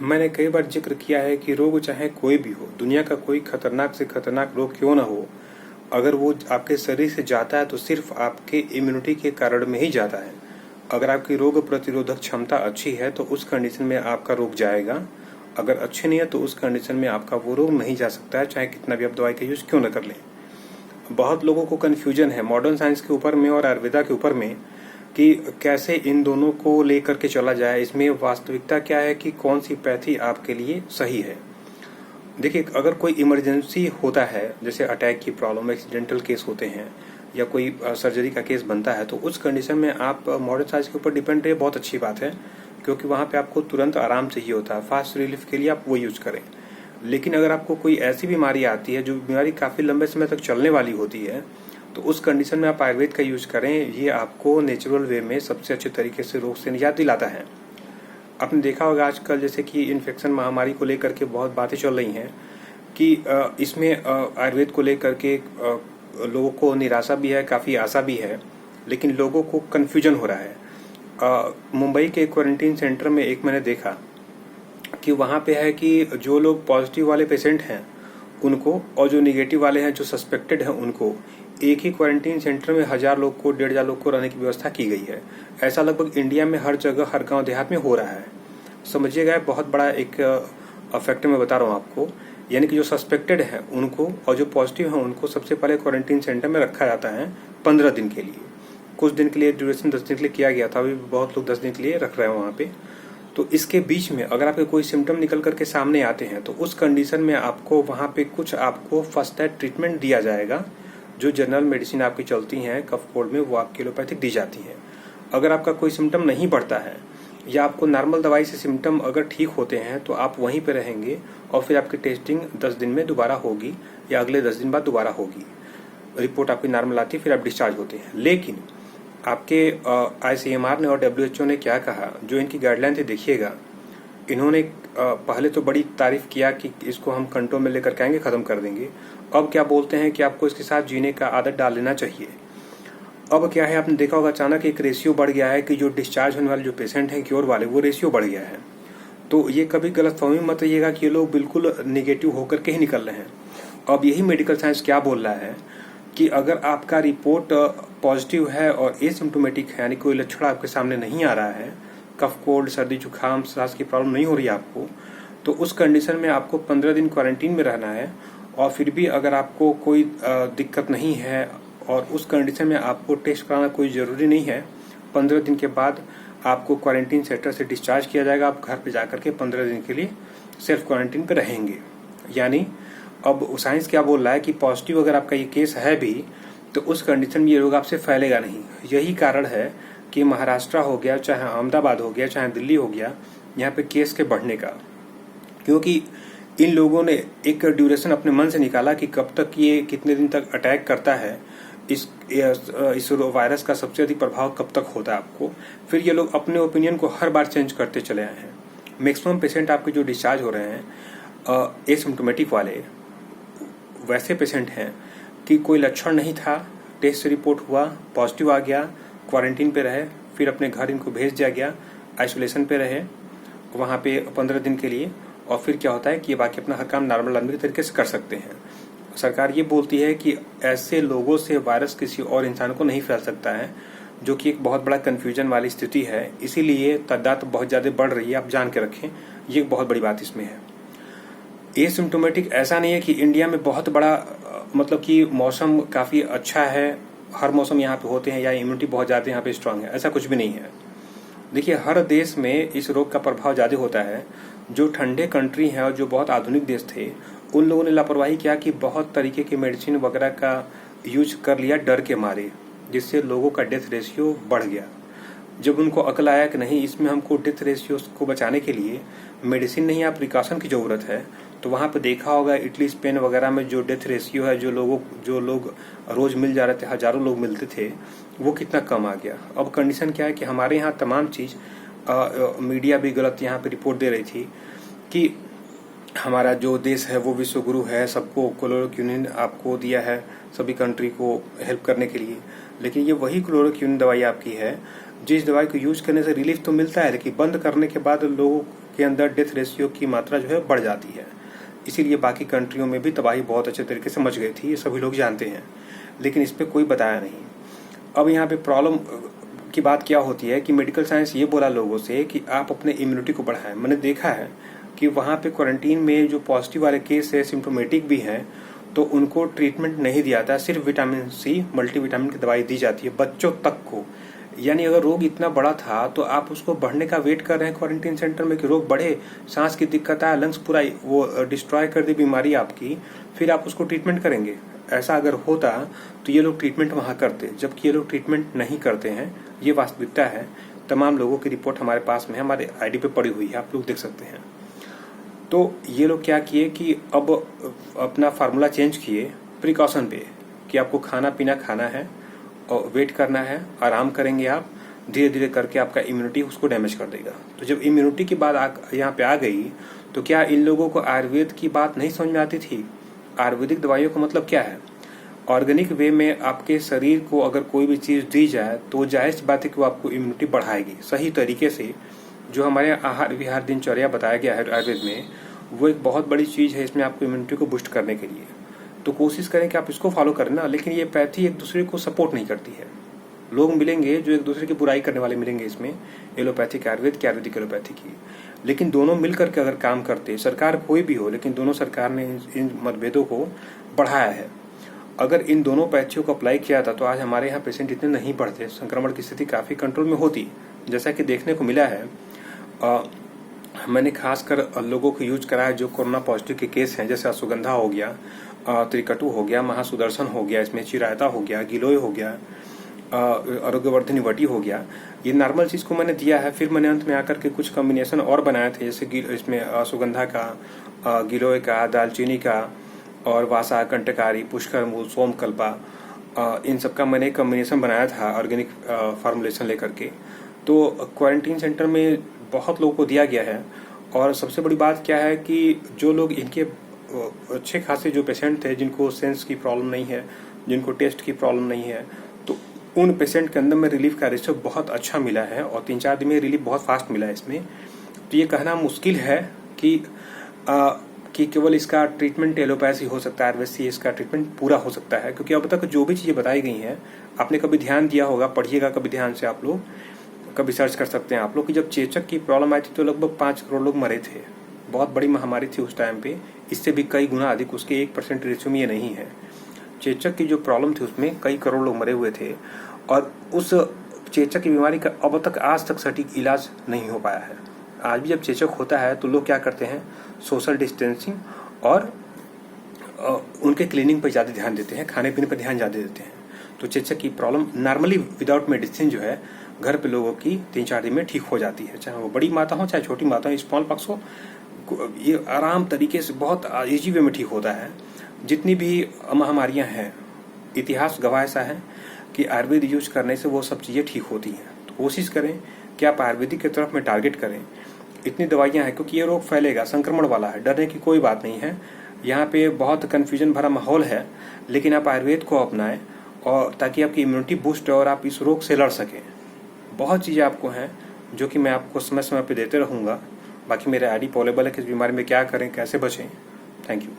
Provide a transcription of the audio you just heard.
मैंने कई बार जिक्र किया है कि रोग चाहे कोई भी हो, दुनिया का कोई खतरनाक से खतरनाक रोग क्यों ना हो, अगर वो आपके शरीर से जाता है तो सिर्फ आपके इम्यूनिटी के कारण में ही जाता है। अगर आपकी रोग प्रतिरोधक क्षमता अच्छी है तो उस कंडीशन में आपका रोग जाएगा। अगर अच्छी नहीं है तो उस कंडीशन में आपका वो रोग नहीं जा सकता है, चाहे कितना भी आप दवाई का यूज क्यों न कर लें। बहुत लोगों को कन्फ्यूजन है मॉडर्न साइंस के ऊपर में और आयुर्वेदा के ऊपर में कि कैसे इन दोनों को लेकर के चला जाए। इसमें वास्तविकता क्या है कि कौन सी पैथी आपके लिए सही है। देखिए, अगर कोई इमरजेंसी होता है, जैसे अटैक की प्रॉब्लम, एक्सीडेंटल केस होते हैं या कोई सर्जरी का केस बनता है, तो उस कंडीशन में आप मॉडर्न साइंस के ऊपर डिपेंड रहे, बहुत अच्छी बात है, क्योंकि वहाँ पे आपको तुरंत आराम चाहिए होता है। फास्ट रिलीफ के लिए आप वो यूज करें। लेकिन अगर आपको कोई ऐसी बीमारी आती है जो बीमारी काफ़ी लंबे समय तक चलने वाली होती है, तो उस कंडीशन में आप आयुर्वेद का यूज करें। ये आपको नेचुरल वे में सबसे अच्छे तरीके से रोग से निजात दिलाता है। आपने देखा होगा आजकल जैसे कि इन्फेक्शन महामारी को लेकर के बहुत बातें चल रही हैं कि इसमें आयुर्वेद को लेकर के लोगों को निराशा भी है, काफ़ी आशा भी है, लेकिन लोगों को कन्फ्यूजन हो रहा है। मुंबई के क्वारंटीन सेंटर में एक मैंने देखा कि वहाँ पे है कि जो लोग पॉजिटिव वाले पेशेंट हैं उनको, और जो निगेटिव वाले हैं, जो सस्पेक्टेड हैं उनको, एक ही क्वारंटीन सेंटर में 1000 लोग को, 1500 लोग को रहने की व्यवस्था की गई है। ऐसा लगभग इंडिया में हर जगह, हर गांव देहात में हो रहा है। समझिएगा, बहुत बड़ा एक अफेक्ट मैं बता रहा हूँ आपको। यानी कि जो सस्पेक्टेड है उनको और जो पॉजिटिव है उनको सबसे पहले क्वारंटीन सेंटर में रखा जाता है 15 दिन के लिए। कुछ दिन के लिए ड्यूरेशन 10 दिन के लिए किया गया था, अभी बहुत लोग 10 दिन के लिए रख रहे हैं वहाँ पे। तो इसके बीच में अगर आपके कोई सिम्टम निकल करके सामने आते हैं तो उस कंडीशन में आपको वहाँ पे कुछ आपको फर्स्ट एड ट्रीटमेंट दिया जाएगा। जो जनरल मेडिसिन आपकी चलती हैं कफ कोल्ड में, वो आपकी एलोपैथिक दी जाती है। अगर आपका कोई सिम्टम नहीं बढ़ता है या आपको नॉर्मल दवाई से सिम्टम अगर ठीक होते हैं तो आप वहीं पे रहेंगे और फिर आपकी टेस्टिंग 10 दिन में दोबारा होगी या अगले 10 दिन बाद दोबारा होगी। रिपोर्ट आपकी नॉर्मल आती है, फिर आप डिस्चार्ज होते हैं। लेकिन आपके ICMR ने और WHO ने क्या कहा, जो इनकी गाइडलाइन थी, देखिएगा, इन्होंने पहले तो बड़ी तारीफ किया कि इसको हम कंट्रोल में लेकर के आएंगे, ख़त्म कर देंगे। अब क्या बोलते हैं कि आपको इसके साथ जीने का आदत डाल लेना चाहिए। अब क्या है, आपने देखा होगा अचानक एक रेशियो बढ़ गया है कि जो डिस्चार्ज होने वाले जो पेशेंट हैं क्योर वाले, वो रेशियो बढ़ गया है। तो ये कभी गलतफहमी मत रहिएगा कि ये लोग बिल्कुल निगेटिव होकर के ही निकल रहे हैं। अब यही मेडिकल साइंस क्या बोल रहा है कि अगर आपका रिपोर्ट पॉजिटिव है और एसिम्प्टोमेटिक है, यानी कोई लक्षण आपके सामने नहीं आ रहा है, कफ कोल्ड, सर्दी जुकाम, सांस की प्रॉब्लम नहीं हो रही है आपको, तो उस कंडीशन में आपको 15 दिन क्वारंटीन में रहना है। और फिर भी अगर आपको कोई दिक्कत नहीं है और उस कंडीशन में आपको टेस्ट कराना कोई ज़रूरी नहीं है, 15 दिन के बाद आपको क्वारंटीन सेंटर से डिस्चार्ज किया जाएगा। आप घर पे जाकर के 15 दिन के लिए सेल्फ क्वारंटीन पे रहेंगे। यानी अब साइंस क्या बोल रहा है कि पॉजिटिव अगर आपका ये केस है भी तो उस कंडीशन में ये रोग आपसे फैलेगा नहीं। यही कारण है कि महाराष्ट्र हो गया, चाहे अहमदाबाद हो गया, चाहे दिल्ली हो गया, यहाँ पे केस के बढ़ने का, क्योंकि इन लोगों ने एक ड्यूरेशन अपने मन से निकाला कि कब तक ये, कितने दिन तक अटैक करता है, इस वायरस का सबसे अधिक प्रभाव कब तक होता है आपको। फिर ये लोग अपने ओपिनियन को हर बार चेंज करते चले आए हैं। मैक्सिमम पेशेंट आपके जो डिस्चार्ज हो रहे हैं एसिम्प्टोमेटिक वाले, वैसे पेशेंट हैं कि कोई लक्षण नहीं था, टेस्ट रिपोर्ट हुआ, पॉजिटिव आ गया, क्वारंटीन पे रहे, फिर अपने घर इनको भेज दिया गया, आइसोलेशन पे रहे वहाँ पे 15 दिन के लिए, और फिर क्या होता है कि ये बाकी अपना हर काम नॉर्मल आदमी के तरीके से कर सकते हैं। सरकार ये बोलती है कि ऐसे लोगों से वायरस किसी और इंसान को नहीं फैल सकता है, जो कि एक बहुत बड़ा कन्फ्यूजन वाली स्थिति है। इसीलिए तादाद बहुत ज़्यादा बढ़ रही है, आप जान के रखें, ये एक बहुत बड़ी बात इसमें है। एसिम्प्टोमेटिक ऐसा नहीं है कि इंडिया में बहुत बड़ा मतलब कि मौसम काफ़ी अच्छा है, हर मौसम यहाँ पे होते हैं, या इम्यूनिटी बहुत ज़्यादा यहाँ पे स्ट्रांग है, ऐसा कुछ भी नहीं है। देखिए, हर देश में इस रोग का प्रभाव ज़्यादा होता है। जो ठंडे कंट्री हैं और जो बहुत आधुनिक देश थे, उन लोगों ने लापरवाही किया कि बहुत तरीके की मेडिसिन वगैरह का यूज कर लिया डर के मारे, जिससे लोगों का डेथ रेशियो बढ़ गया। जब उनको अकल आया कि नहीं, इसमें हमको डेथ रेशियो को बचाने के लिए मेडिसिन नहीं, आप प्रिकॉशन की ज़रूरत है, तो वहाँ पे देखा होगा इटली, स्पेन वगैरह में जो डेथ रेशियो है, जो लोग रोज़ मिल जा रहे थे, हज़ारों लोग मिलते थे, वो कितना कम आ गया। अब कंडीशन क्या है कि हमारे यहाँ तमाम चीज़ मीडिया भी गलत यहाँ पे रिपोर्ट दे रही थी कि हमारा जो देश है वो विश्व गुरु है, सबको क्लोरोक्विनिन आपको दिया है, सभी कंट्री को हेल्प करने के लिए। लेकिन ये वही क्लोरोक्विनिन दवाई आपकी है जिस दवाई को यूज करने से रिलीफ तो मिलता है, लेकिन बंद करने के बाद लोगों के अंदर डेथ रेशियो की मात्रा जो है बढ़ जाती है। इसीलिए बाकी कंट्रियों में भी तबाही बहुत अच्छे तरीके से मच गई थी, ये सभी लोग जानते हैं, लेकिन इस पर कोई बताया नहीं। अब यहाँ पे प्रॉब्लम की बात क्या होती है कि मेडिकल साइंस ये बोला लोगों से कि आप अपने इम्यूनिटी को बढ़ाएं। मैंने देखा है कि वहाँ पे क्वारंटीन में जो पॉजिटिव वाले केस है, सिम्टोमेटिक भी हैं, तो उनको ट्रीटमेंट नहीं दिया जाता, सिर्फ विटामिन सी मल्टीविटामिन की दवाई दी जाती है बच्चों तक को। यानी अगर रोग इतना बड़ा था तो आप उसको बढ़ने का वेट कर रहे हैं क्वारंटीन सेंटर में कि रोग बढ़े, सांस की दिक्कत आए, लंग्स पूरा वो डिस्ट्रॉय कर दे बीमारी आपकी, फिर आप उसको ट्रीटमेंट करेंगे। ऐसा अगर होता तो ये लोग ट्रीटमेंट वहाँ करते, जबकि ये लोग ट्रीटमेंट नहीं करते हैं। ये वास्तविकता है। तमाम लोगों की रिपोर्ट हमारे पास में है, हमारे आईडी पे पड़ी हुई है, आप लोग देख सकते हैं। तो ये लोग क्या किए कि अब अपना फार्मूला चेंज किए प्रिकॉशन पे कि आपको खाना पीना खाना है और वेट करना है, आराम करेंगे आप, धीरे धीरे करके आपका इम्यूनिटी उसको डैमेज कर देगा। तो जब इम्यूनिटी की बात यहाँ पे आ गई तो क्या इन लोगों को आयुर्वेद की बात नहीं समझ में आती थी? आयुर्वेदिक दवाइयों का मतलब क्या है? ऑर्गेनिक वे में आपके शरीर को अगर कोई भी चीज़ दी जाए तो जायज़ बात है कि वो आपको इम्यूनिटी बढ़ाएगी सही तरीके से। जो हमारे आहार विहार दिनचर्या बताया गया है आयुर्वेद में, वो एक बहुत बड़ी चीज़ है इसमें आपको इम्यूनिटी को बूस्ट करने के लिए। तो कोशिश करें कि आप इसको फॉलो करें ना। लेकिन ये पैथी एक दूसरे को सपोर्ट नहीं करती है। लोग मिलेंगे जो एक दूसरे की बुराई करने वाले मिलेंगे इसमें, एलोपैथिक आयुर्वेद की, आयुर्वेदिक एलोपैथी की। लेकिन दोनों मिलकर के अगर काम करते, सरकार कोई भी हो, लेकिन दोनों सरकार ने इन मतभेदों को बढ़ाया है। अगर इन दोनों पैथियों को अप्लाई किया था तो आज हमारे यहाँ पेशेंट इतने नहीं बढ़ते, संक्रमण की स्थिति काफ़ी कंट्रोल में होती, जैसा कि देखने को मिला है। मैंने खासकर लोगों को यूज करा है जो कोरोना पॉजिटिव के केस हैं, जैसे अश्वगंधा हो गया, त्रिकटु हो गया, महासुदर्शन हो गया, इसमें चिरायता हो गया, गिलोय हो गया, आरोग्यवर्धिनी वटी हो गया। ये नॉर्मल चीज़ को मैंने दिया है। फिर मैंने अंत में आकर के कुछ कॉम्बिनेशन और बनाए थे, जैसे कि इसमें अश्वगंधा का, गिलोय का, दालचीनी का और वासा, कंटकारी, पुष्कर मूल, सोमकल्पा, इन सब का मैंने एक कॉम्बिनेशन बनाया था ऑर्गेनिक फार्मूलेशन लेकर के। तो क्वारंटीन सेंटर में बहुत लोगों को दिया गया है। और सबसे बड़ी बात क्या है कि जो लोग इनके अच्छे खासे जो पेशेंट थे, जिनको सेंस की प्रॉब्लम नहीं है, जिनको टेस्ट की प्रॉब्लम नहीं है, तो उन पेशेंट के अंदर में रिलीफ का रेशियो बहुत अच्छा मिला है और 3-4 दिन में रिलीफ बहुत फास्ट मिला है इसमें। तो ये कहना मुश्किल है कि केवल इसका ट्रीटमेंट एलोपैथी हो सकता है, आयुर्वेद से इसका ट्रीटमेंट पूरा हो सकता है। क्योंकि अब तक जो भी चीज़ें बताई गई हैं, आपने कभी ध्यान दिया होगा, पढ़िएगा कभी ध्यान से, आप लोग कभी सर्च कर सकते हैं आप लोग कि जब चेचक की प्रॉब्लम आई थी तो लगभग 5 करोड़ लोग मरे थे। बहुत बड़ी महामारी थी उस टाइम पे, इससे भी कई गुना अधिक, उसके 1% रेशियो में ये नहीं है। चेचक की जो प्रॉब्लम थी उसमें कई करोड़ लोग मरे हुए थे और उस चेचक की बीमारी का अब तक आज तक सटीक इलाज नहीं हो पाया है। आज भी जब चेचक होता है तो लोग क्या करते हैं, सोशल डिस्टेंसिंग और उनके क्लीनिंग पर ज़्यादा ध्यान देते हैं, खाने पीने पर ध्यान ज़्यादा देते हैं। तो चेचक की प्रॉब्लम नॉर्मली विदाउट मेडिसिन जो है घर पे लोगों की 3-4 दिन में ठीक हो जाती है, चाहे वो बड़ी माता हो चाहे छोटी माता हो, स्मॉल पॉक्स हो, ये आराम तरीके से बहुत इजी वे में ठीक होता है। जितनी भी महामारियां हैं, इतिहास गवाह ऐसा है कि आयुर्वेद यूज करने से वो सब चीज़ें ठीक होती हैं। तो कोशिश करें कि आप आयुर्वेदिक की तरफ में टारगेट करें। इतनी दवाइयाँ हैं क्योंकि ये रोग फैलेगा, संक्रमण वाला है, डरने की कोई बात नहीं है। यहाँ पे बहुत कन्फ्यूजन भरा माहौल है, लेकिन आप आयुर्वेद को अपनाएं और ताकि आपकी इम्यूनिटी बूस्ट हो और आप इस रोग से लड़ सकें। बहुत चीज़ें आपको हैं जो कि मैं आपको समय समय पे देते रहूँगा। बाकी मेरे आईडी अवेलेबल है कि इस बीमारी में क्या करें, कैसे बचें। Thank you.